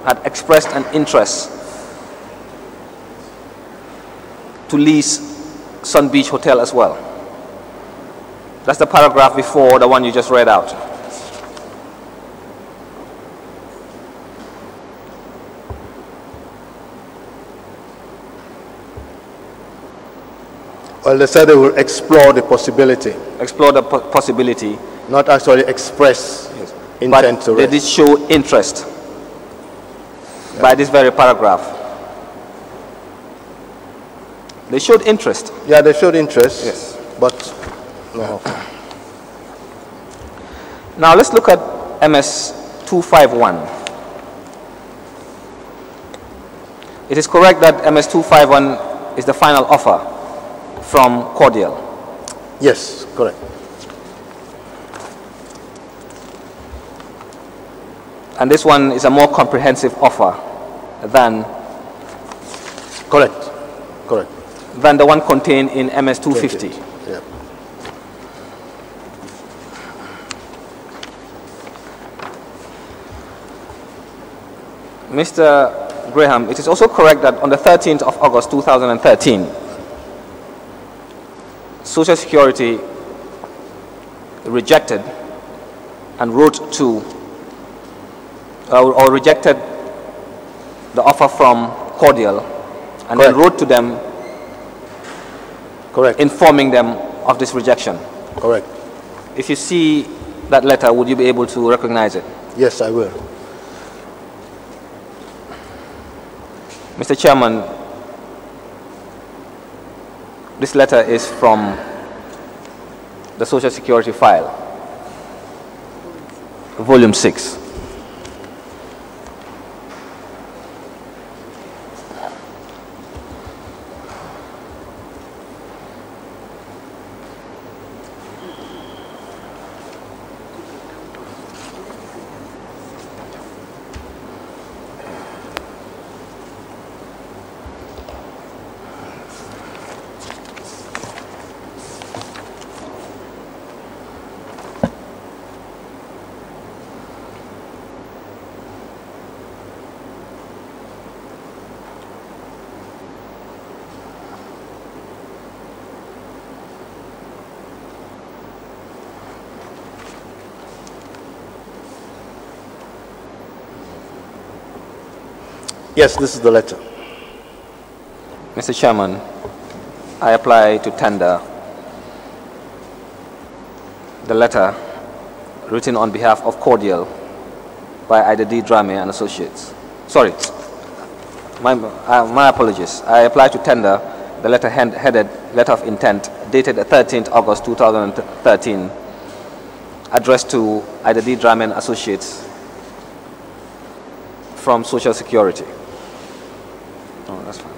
had expressed an interest to lease Sun Beach Hotel as well. That's the paragraph before the one you just read out. Well, they said they will explore the possibility. Explore the possibility. Not actually express intent but to they rest. did show interest by this very paragraph. They showed interest. Yeah, they showed interest. Yes. But no. Now let's look at MS 251. It is correct that MS 251 is the final offer from Cordial. Yes, correct. And this one is a more comprehensive offer than Correct. Correct. than the one contained in MS 250. Yeah. Mr. Graham, it is also correct that on the 13th of August 2013, Social Security rejected and wrote to or rejected the offer from Cordial and then wrote to them informing them of this rejection. Correct. If you see that letter, would you be able to recognize it? Yes, I will. Mr. Chairman, this letter is from the Social Security file, volume 6. Yes, this is the letter. Mr. Chairman, I apply to tender the letter written on behalf of Cordial by Ida D. Drame and Associates. Sorry, my apologies. I apply to tender the letter headed Letter of Intent dated the 13th August 2013 addressed to Ida D. Drame and Associates from Social Security. Oh, that's fine.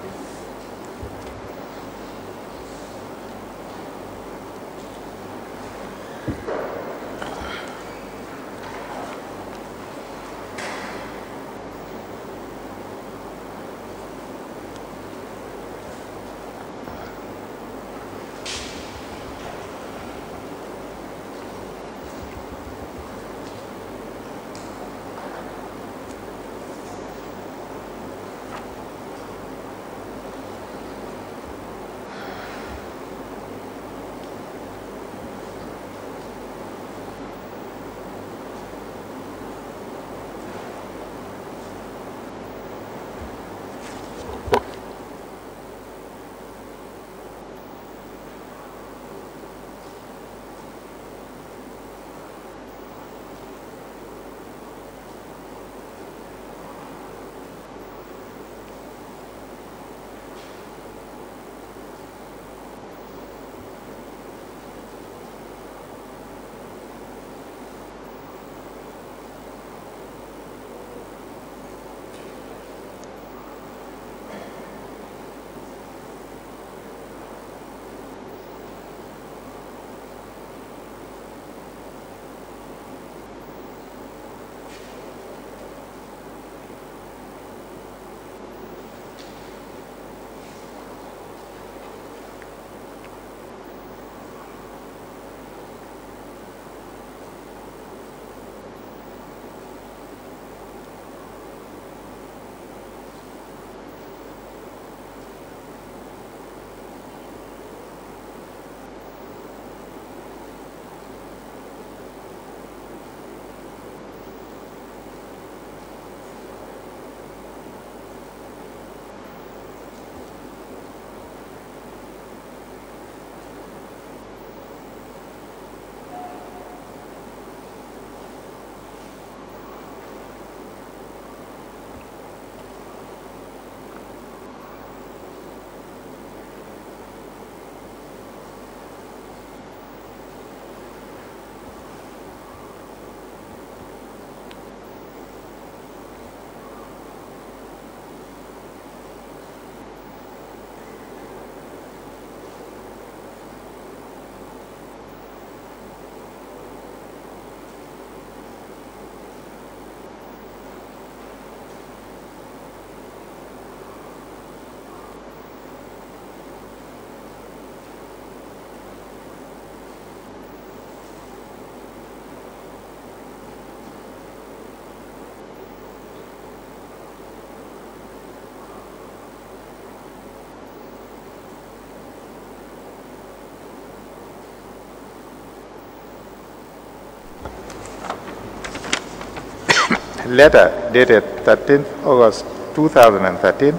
letter dated 13th August 2013,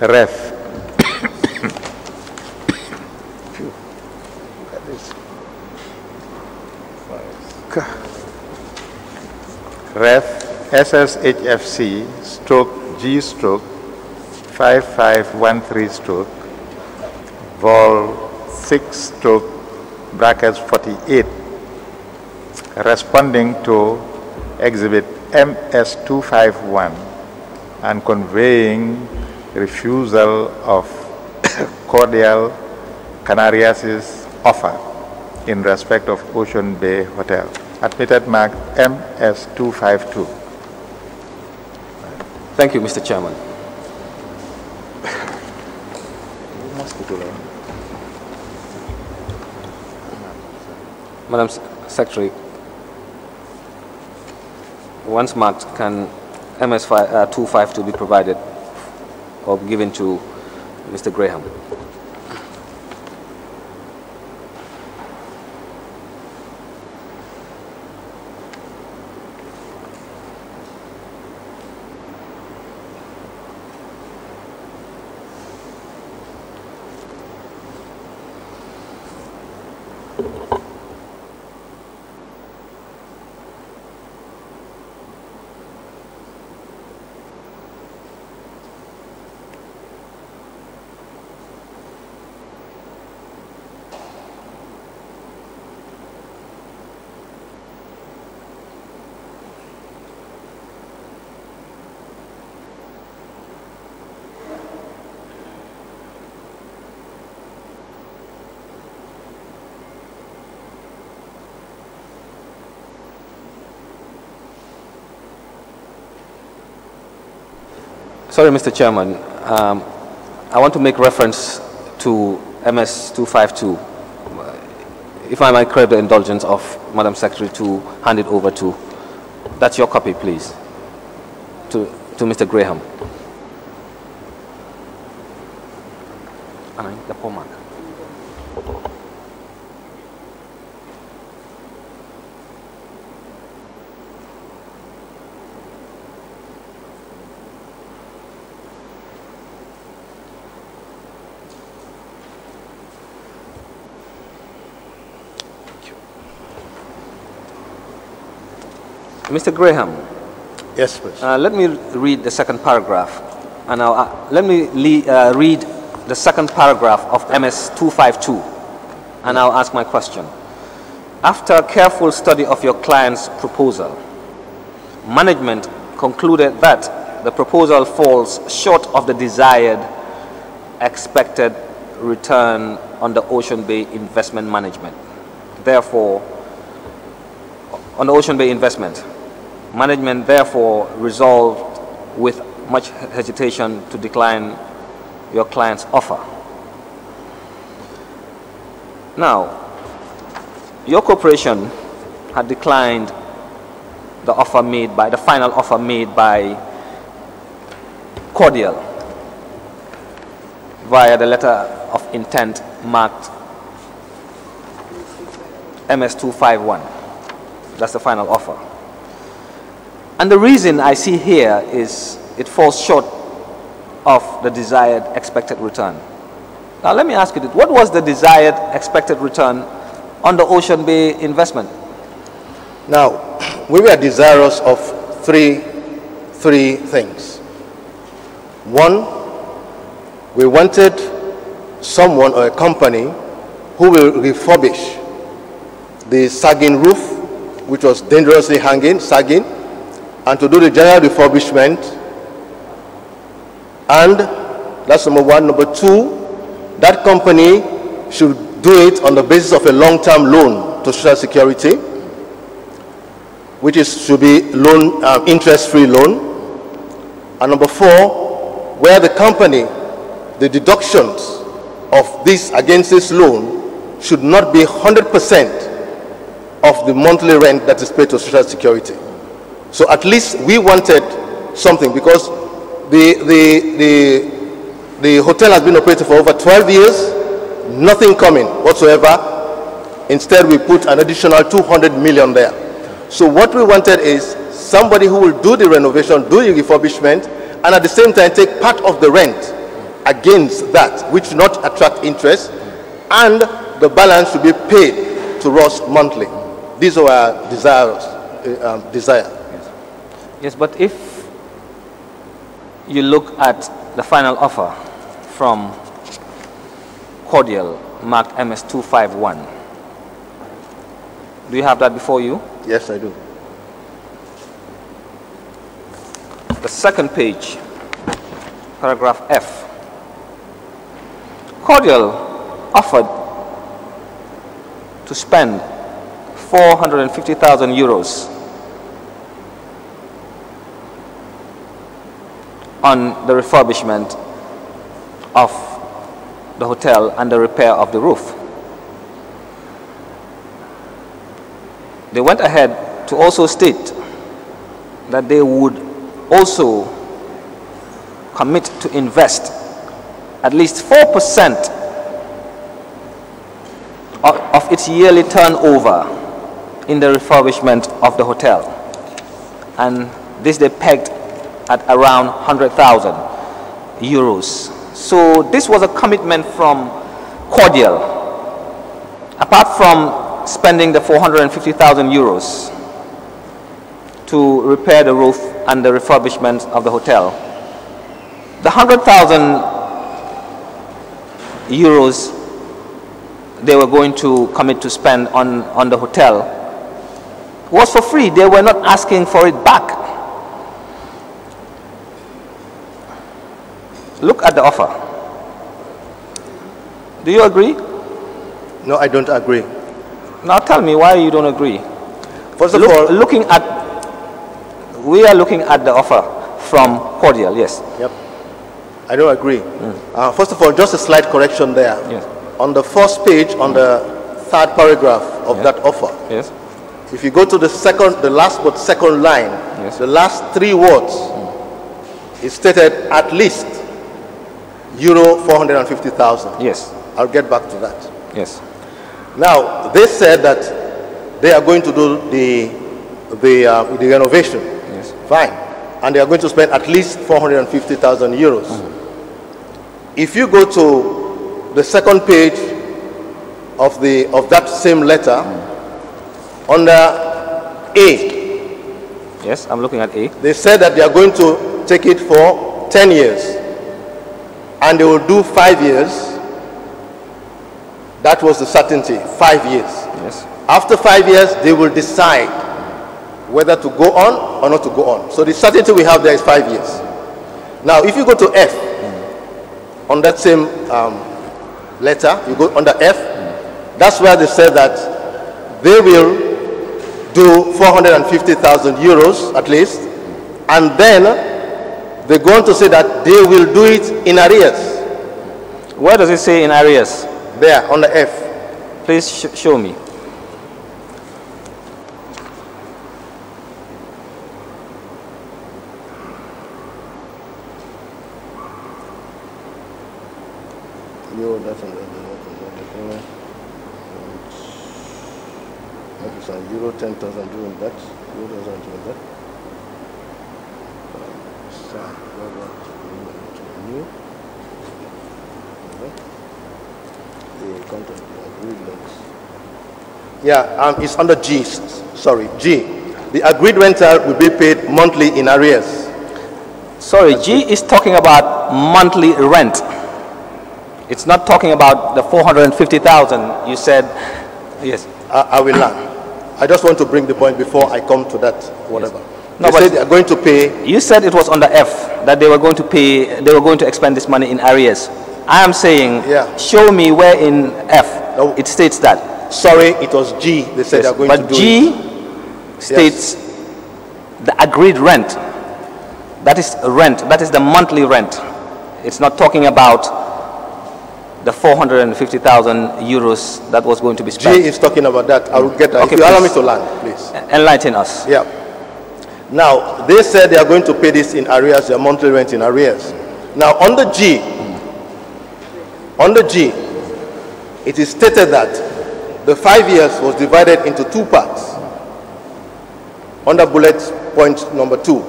Ref. Ref SSHFC stroke G stroke 5513 stroke vol 6 stroke brackets 48, responding to exhibit MS251 and conveying refusal of Cordial Canarias' offer in respect of Ocean Bay Hotel. Admitted mark MS252. Thank you, Mr. Chairman. Madam Secretary, once marked, can MS252 be provided or given to Mr. Graham? Sorry, Mr. Chairman. I want to make reference to MS252. If I might crave the indulgence of Madam Secretary to hand it over to, that's your copy, please, to Mr. Graham. The poor mark. Mr. Graham. Yes, please. Let me read the second paragraph. And now let me read the second paragraph of MS252. And I'll ask my question. After a careful study of your client's proposal, management concluded that the proposal falls short of the desired expected return on the Ocean Bay Investment Management. Therefore, on the Ocean Bay investment, management therefore resolved with much hesitation to decline your client's offer. Now, your corporation had declined the offer made by, the final offer made by Cordial via the letter of intent marked MS251. That's the final offer. And the reason I see here is it falls short of the desired expected return. Now let me ask you this. What was the desired expected return on the Ocean Bay investment? Now, we were desirous of three things. One, we wanted someone or a company who will refurbish the sagging roof, which was dangerously sagging, and to do the general refurbishment. And that's number one. Number two, that company should do it on the basis of a long-term loan to Social Security, which should be loan, interest-free loan. And number four, where the company, the deductions of this against this loan should not be 100% of the monthly rent that is paid to Social Security. So at least we wanted something, because the hotel has been operating for over 12 years, nothing coming whatsoever. Instead, we put an additional 200 million there. So what we wanted is somebody who will do the renovation, do the refurbishment, and at the same time take part of the rent against that, which should not attract interest, and the balance should be paid to us monthly. These are our desire. Yes, but if you look at the final offer from Cordial, marked MS251, do you have that before you? Yes, I do. The second page, paragraph F. Cordial offered to spend 450,000 euros on the refurbishment of the hotel and the repair of the roof. They went ahead to also state that they would also commit to invest at least 4% of its yearly turnover in the refurbishment of the hotel. And this they pegged at around 100,000 euros. So this was a commitment from Cordial. Apart from spending the 450,000 euros to repair the roof and the refurbishment of the hotel, the 100,000 euros they were going to commit to spend on the hotel was for free. They were not asking for it back. Look at the offer. Do you agree? No, I don't agree. Now tell me why you don't agree. First of all, we are looking at the offer from Cordial, yes. Yep. I don't agree. First of all, just a slight correction there. Yes. On the first page, on the third paragraph of that offer, yes. If you go to the last but second line, yes. The last three words, it stated at least euro 450,000. Yes. I'll get back to that. Yes. Now, they said that they are going to do the renovation. Yes. Fine. And they are going to spend at least 450,000 euros. If you go to the second page of that same letter, under A. Yes, I'm looking at A. They said that they are going to take it for 10 years. And they will do 5 years. That was the certainty, 5 years. Yes. After 5 years, they will decide whether to go on or not to go on. So the certainty we have there is 5 years. Now, if you go to F, on that same letter, you go under F, that's where they said that they will do 450,000 euros at least, and then they go on to say that they will do it in arrears. Where does it say in arrears? There, on the F. Please show me. Euro 10,000 doing that. Euro 10,000 doing that. Yeah, it's under G. Sorry, G. The agreed rental will be paid monthly in arrears. Sorry, G is talking about monthly rent. It's not talking about the 450,000 you said. Yes. I will learn. I just want to bring the point before I come to that, whatever. Yes. No, they said they are going to pay. You said it was under F, that they were going to pay, they were going to expend this money in arrears. I am saying, show me where in F it states that. Sorry, it was G. They said they are going to do it. But G states the agreed rent. That is rent. That is the monthly rent. It's not talking about the 450,000 euros that was going to be spent. G is talking about that. I will get that. Okay, if you allow me to learn, please. Enlighten us. Yeah. Now, they said they are going to pay this in arrears, their monthly rent in arrears. Now, on the G, it is stated that the 5 years was divided into 2 parts. Under bullet point number 2,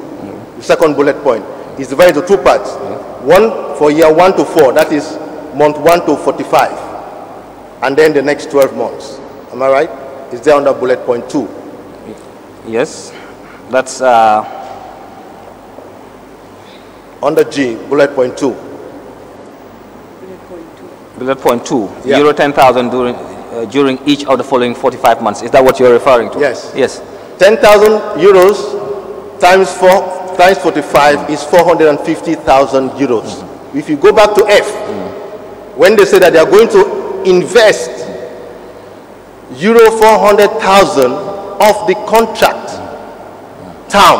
the second bullet point, is divided into 2 parts. One for year 1 to 4, that is month 1 to 45, and then the next 12 months. Am I right? Is there under bullet point 2? Yes, that's under G, bullet point 2. Bullet point 2. Yeah. Euro 10,000 during each of the following 45 months. Is that what you're referring to? Yes. Yes. 10,000 euros times 4 times 45 is 450,000 euros. If you go back to F, when they say that they are going to invest euro 400,000 of the contract term,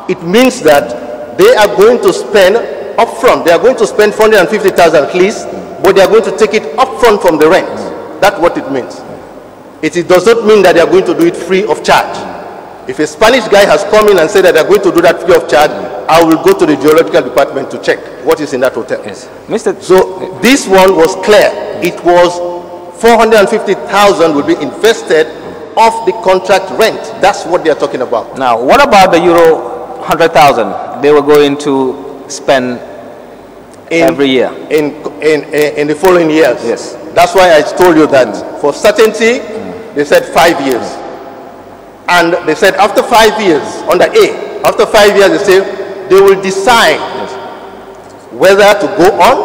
it means that they are going to spend upfront. They are going to spend 450,000 at least, but they are going to take it upfront from the rent. That's what it means. It does not mean that they are going to do it free of charge. If a Spanish guy has come in and said that they're going to do that free of charge, I will go to the geological department to check what is in that hotel. Yes. Mr. So this one was clear. It was 450,000 will be invested off the contract rent. That's what they are talking about. Now, what about the euro 100,000 they were going to spend every year? In the following years. Yes. That's why I told you that for certainty, they said 5 years. And they said after 5 years, under A, after 5 years, they say they will decide whether to go on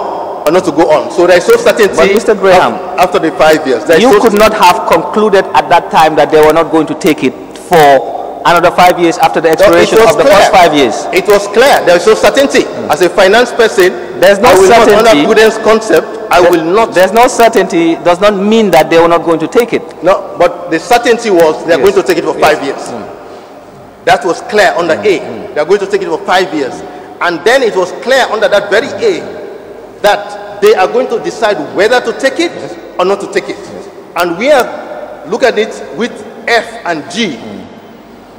or not to go on. So there is no certainty. But Mr. Graham, after the 5 years. You could not have concluded at that time that they were not going to take it for another 5 years after the expiration of the first 5 years. It was clear. There is no certainty. As a finance person, there's no certainty. Under prudence concept, I will not. There's no certainty. Does not mean that they were not going to take it. No, but the certainty was they are going to take it for 5 years. That was clear under A. They are going to take it for 5 years. And then it was clear under that very A that they are going to decide whether to take it or not to take it. And we are look at it with F and G,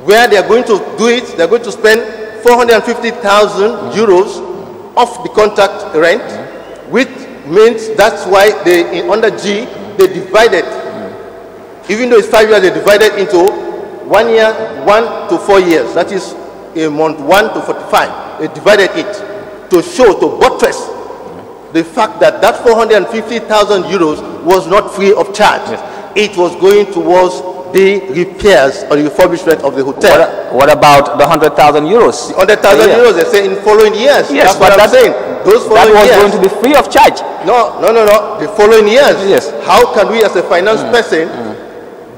where they are going to do it. They are going to spend 450,000 euros off the contract rent, which means that's why they under G they divided. Even though it's 5 years, they divided into 1 year, 1 to 4 years. That is a month 1 to 45. They divided it to show, to buttress the fact that that 450,000 euros was not free of charge. Yes. It was going towards the repairs or the refurbishment of the hotel. What about the 100,000 euros? The 100,000 euros, they say in following years. Yes, that's what I'm saying. Those that was years, going to be free of charge. No. The following years. Yes. How can we as a finance person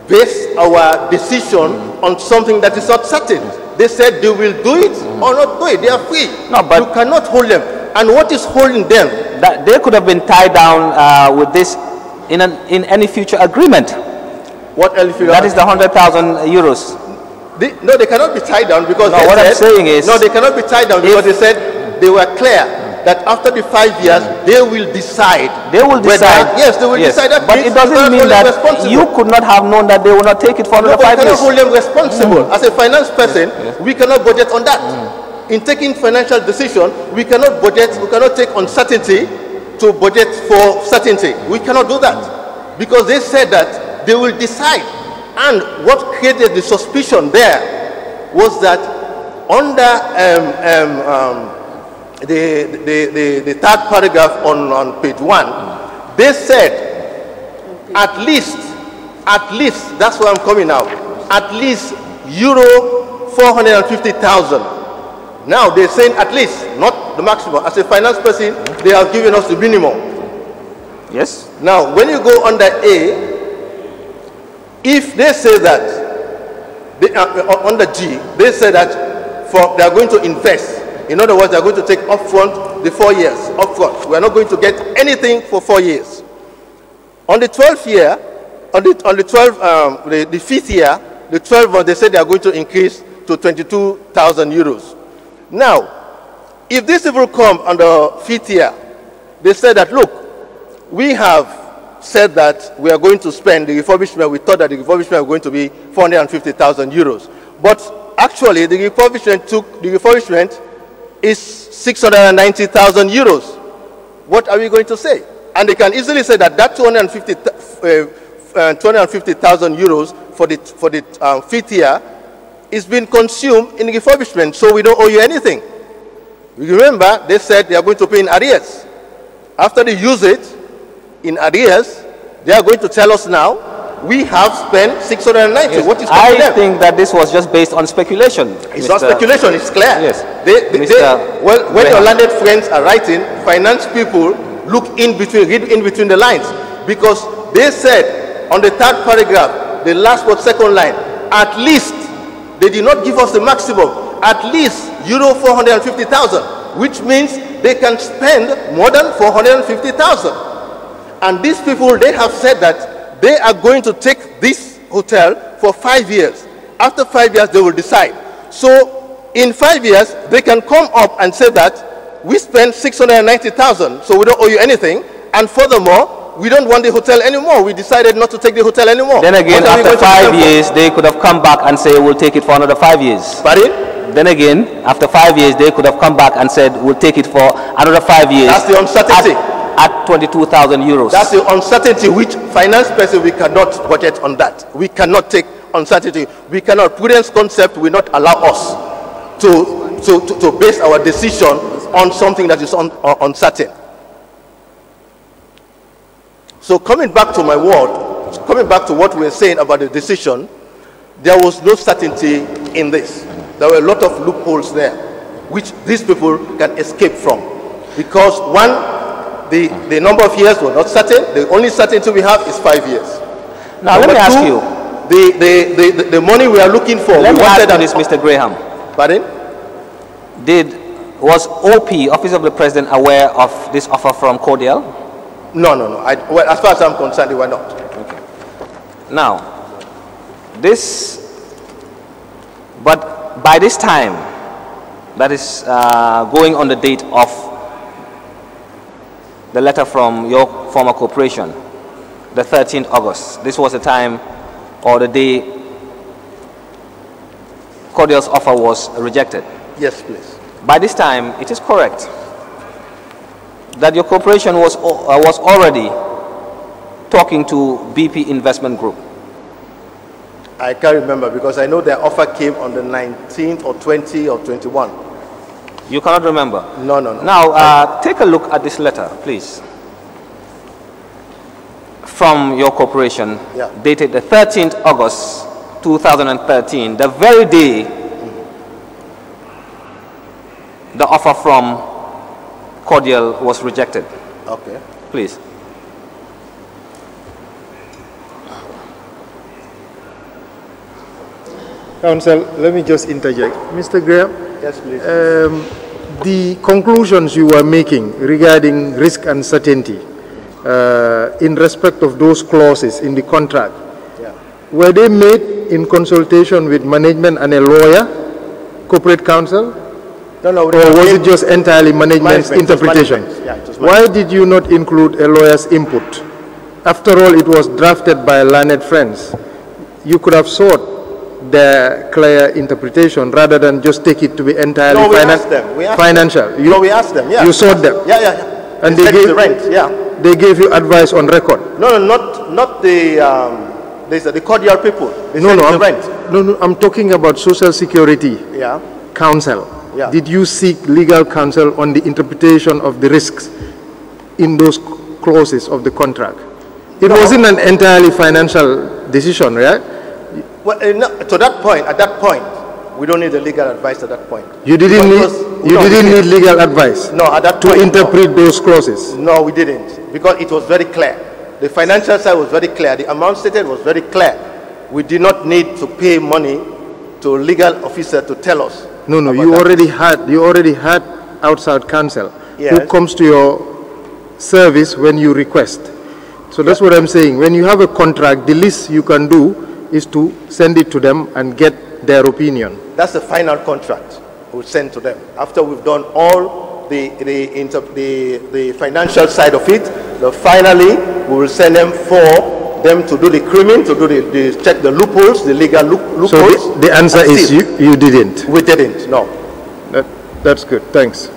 base our decision on something that is not certain? They said they will do it or not do it. They are free. No, but you cannot hold them. And what is holding them? That they could have been tied down with this in any future agreement. What else? That is the 100,000 euros. No, they cannot be tied down because no, what I'm saying is... No, they cannot be tied down because they said they were clear that after the 5 years, they will decide. They will decide. Yes, they will decide. That but it doesn't mean that you could not have known that they will not take it for another 5 years. We cannot hold them responsible. As a finance person, we cannot budget on that. In taking financial decision, we cannot budget, we cannot take uncertainty to budget for certainty. We cannot do that. Because they said that they will decide. And what created the suspicion there was that under the third paragraph on page 1, they said at least, that's where I'm coming now, at least euro 450,000. Now they're saying at least, not the maximum. As a finance person, they have given us the minimum. Yes. Now, when you go under A, if they say that, under G, they say that they are going to invest. In other words, they are going to take upfront the 4 years, upfront. We are not going to get anything for 4 years. On the 12th year, on the 5th year, the 12th one, they said they are going to increase to 22,000 euros. Now, if this will come on the 5th year, they said that, look, we have said that we are going to spend the refurbishment. We thought that the refurbishment was going to be 450,000 euros. But actually, the refurbishment is 690,000 euros. What are we going to say? And they can easily say that 250,000 euros for the 5th year it's been consumed in refurbishment, so we don't owe you anything. You remember, they said they are going to pay in arrears. After they use it in arrears, they are going to tell us now, we have spent 690. Yes. What is I think that this was just based on speculation. It's not speculation, it's clear. Yes. Well, when your landed friends are writing, finance people look in between, read in between the lines. Because they said on the third paragraph, the last but second line, at least, they did not give us the maximum, at least euro 450,000, which means they can spend more than 450,000. And these people, they have said that they are going to take this hotel for 5 years. After 5 years, they will decide. So in 5 years, they can come up and say that we spent 690,000, so we don't owe you anything. And furthermore, we don't want the hotel anymore. We decided not to take the hotel anymore. Then again, after 5 years, they could have come back and say, we'll take it for another 5 years. Pardon? Then again, after 5 years, they could have come back and said, we'll take it for another 5 years. That's the uncertainty. At 22,000 euros. That's the uncertainty which finance person, we cannot budget on that. We cannot take uncertainty. We cannot, prudence concept will not allow us to base our decision on something that is uncertain. So coming back to my word, coming back to what we were saying about the decision, there was no certainty in this. There were a lot of loopholes there, which these people can escape from. Because one, the number of years were not certain. The only certainty we have is 5 years. Now let me ask you. The money we are looking for. Let me ask you this, Mr. Graham. Pardon? Was OP, Office of the President, aware of this offer from Cordial? No. Well, as far as I'm concerned, they were not. Okay. Now, but by this time, that is going on the date of the letter from your former corporation, the 13th August. This was the time or the day Cordial's offer was rejected. Yes, please. By this time, it is correct that your corporation was already talking to BP Investment Group. I can't remember because I know their offer came on the 19th or 20 or 21. You cannot remember? No. Now, take a look at this letter, please. From your corporation, dated the 13th August 2013, the very day the offer from Cordial was rejected. Okay. Please. Council, let me just interject. Mr. Graham? Yes, please. The conclusions you were making regarding risk uncertainty in respect of those clauses in the contract, were they made in consultation with management and a lawyer, corporate counsel? No. Or was it just entirely management's interpretation? Why did you not include a lawyer's input? After all, it was drafted by learned friends. You could have sought their clear interpretation rather than just take it to be entirely financial. We asked them, You sought them? Yeah. And they gave, the rent, they gave you advice on record? No, not the Cordial people. No, I'm talking about Social Security Council. Yeah. Did you seek legal counsel on the interpretation of the risks in those clauses of the contract? It wasn't an entirely financial decision, right? Well, to that point, at that point, we don't need the legal advice at that point. You didn't need legal advice? No, at that point. To interpret those clauses? No, we didn't, because it was very clear. The financial side was very clear. The amount stated was very clear. We did not need to pay money to a legal officer to tell us. No, you already had outside counsel who comes to your service when you request. So that's what I'm saying. When you have a contract, the least you can do is to send it to them and get their opinion. That's the final contract we'll send to them. After we've done all the financial side of it, finally we will send them for them to do the crimming, to do check the loopholes, the legal loopholes. So the answer is you didn't? We didn't, no. That's good, thanks.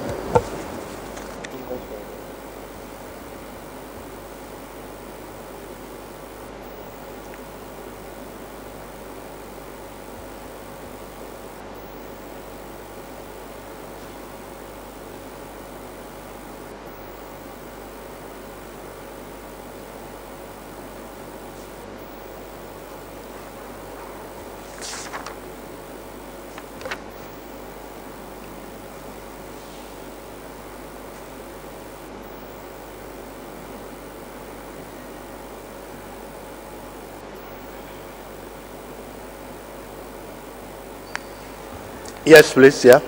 Yes, please, yeah.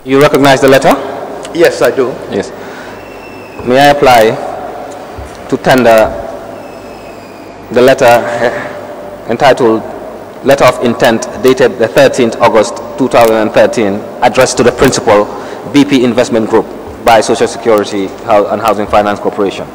You recognize the letter? Yes, I do. Yes. May I apply to tender the letter entitled Letter of Intent dated the 13th August 2013 addressed to the principal BP Investment Group by Social Security and Housing Finance Corporation.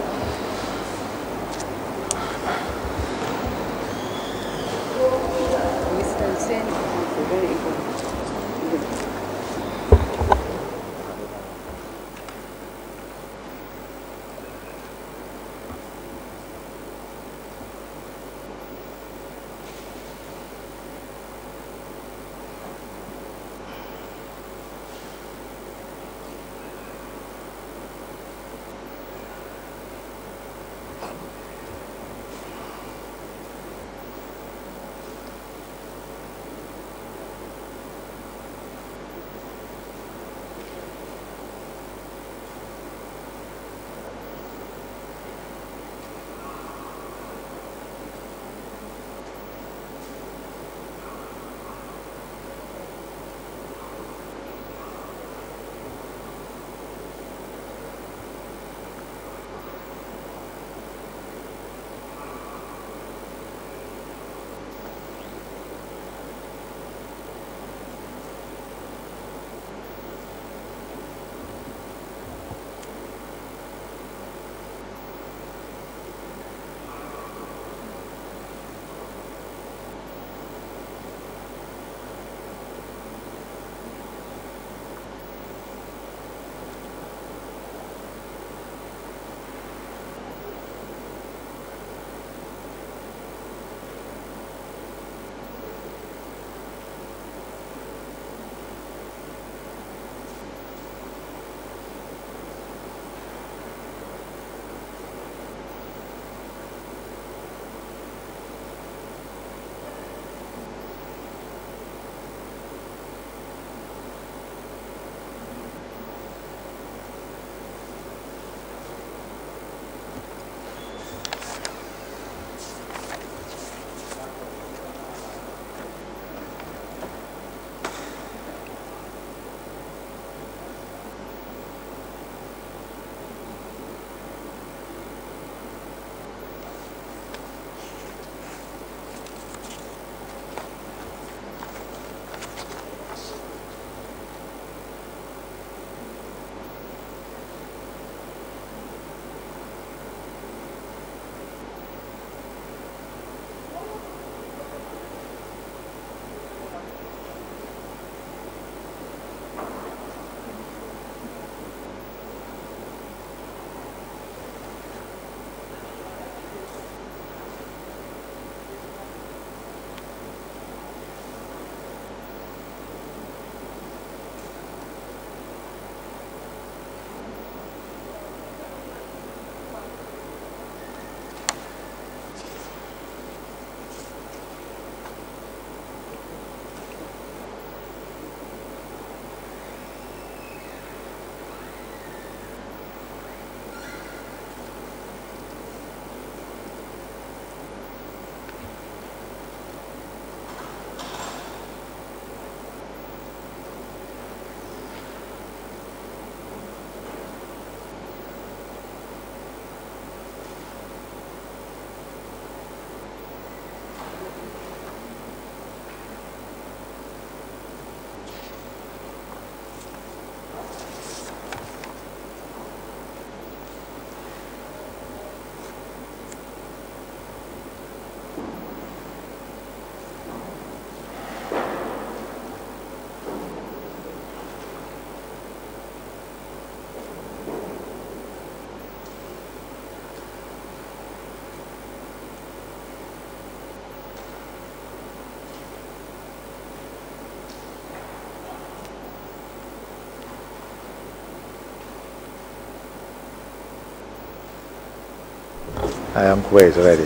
I am quite ready.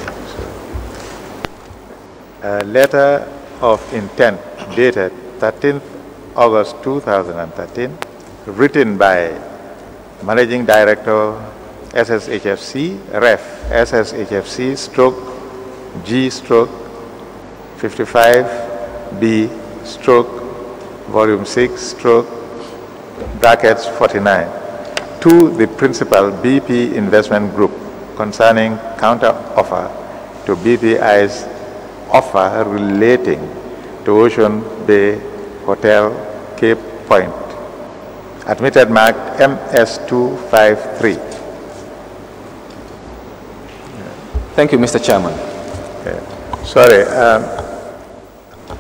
A letter of intent dated 13th August 2013, written by Managing Director SSHFC, Ref SSHFC stroke G stroke 55B volume 6 brackets 49 to the principal BP Investment Group concerning counter offer to BPI's offer relating to Ocean Bay Hotel, Cape Point. Admitted marked MS253. Thank you, Mr. Chairman. Sorry,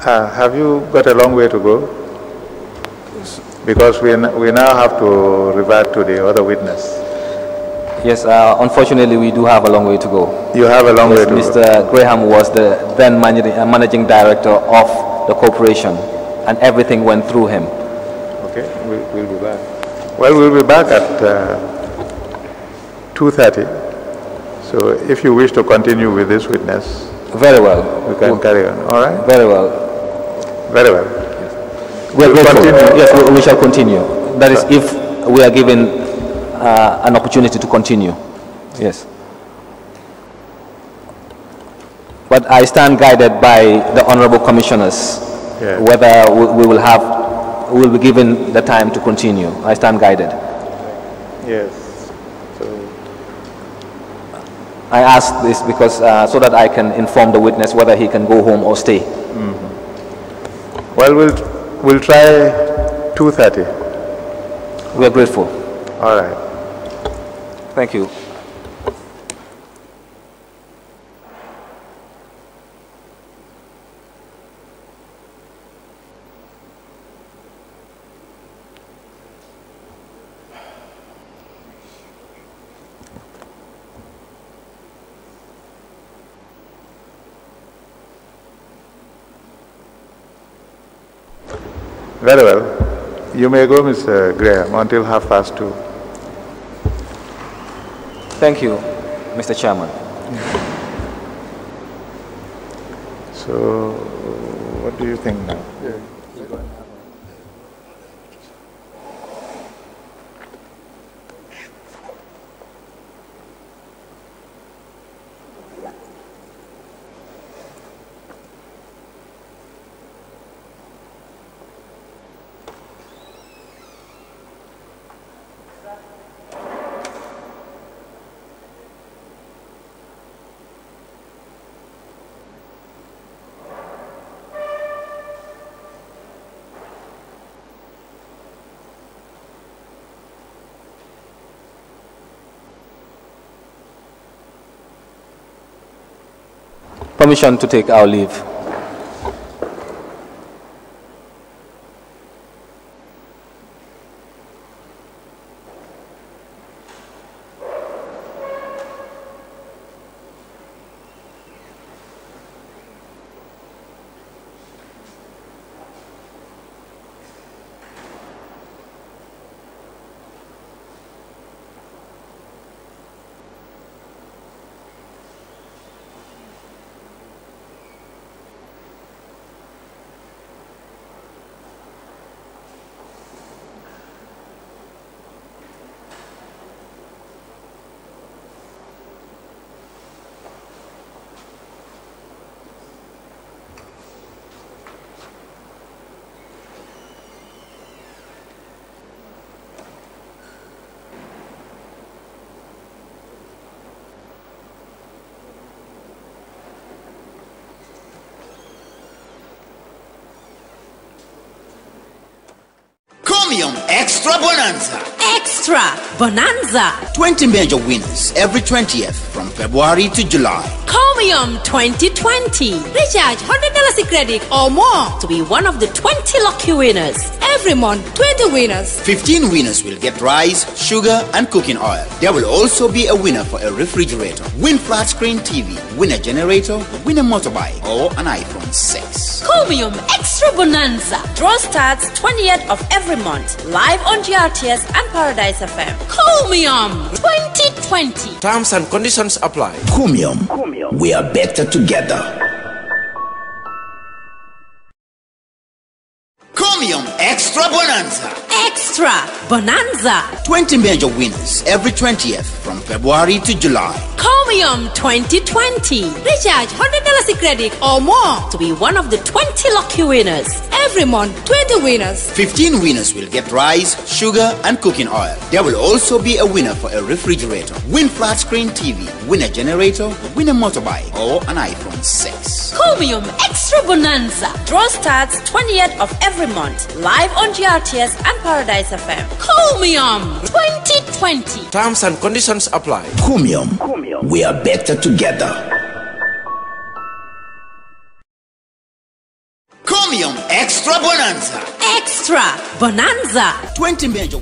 have you got a long way to go? Because we now have to revert to the other witness. Yes, unfortunately, we do have a long way to go. You have a long way to go. Mr. Graham was the then managing director of the corporation, and everything went through him. Okay, we'll be back. Well, we'll be back at 2:30. So if you wish to continue with this witness, very well. We can carry on. All right? Very well. Very well. We'll continue. Yes, we shall continue. That is, if we are given an opportunity to continue. Yes. But I stand guided by the honorable commissioners, whether we will be given the time to continue. I stand guided. Yes. So I ask this because so that I can inform the witness whether he can go home or stay. Well, we'll try 2:30. We are grateful. All right. Thank you. Very well. You may go, Mr. Graham, until 2:30. Thank you, Mr. Chairman. So, what do you think now? Permission to take our leave. Chromium Extra Bonanza. Extra Bonanza. 20 major winners every 20th from February to July. Chromium 2020. Recharge $100 credit or more to be one of the 20 lucky winners. Every month, 20 winners. 15 winners will get rice, sugar, and cooking oil. There will also be a winner for a refrigerator, win flat screen TV, win a generator, win a motorbike, or an iPhone 6. Chromium Extra Bonanza. Draw starts 20th of every month. Live on GRTS and Paradise FM. Chromium 2020. Terms and conditions apply. Chromium. We are better together. Chromium Extra Bonanza. Extra Bonanza. 20 major winners every 20th from from February to July. Chromium 2020. Recharge $100 credit or more to be one of the 20 lucky winners. Every month, 20 winners. 15 winners will get rice, sugar, and cooking oil. There will also be a winner for a refrigerator, win flat screen TV, win a generator, win a motorbike, or an iPhone 6. Chromium Extra Bonanza. Draw starts 20th of every month. Live on GRTS and Paradise FM. Chromium 2020. Terms and conditions apply. Chromium. We are better together. Chromium Extra Bonanza. Extra Bonanza. 20 major.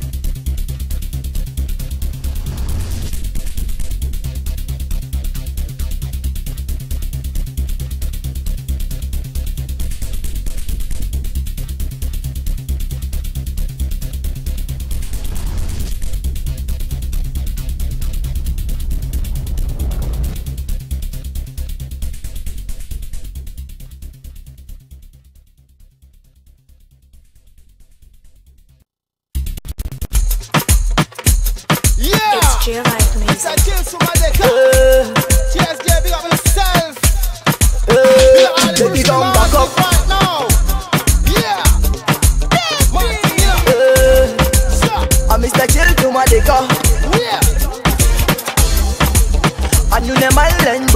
And you never learn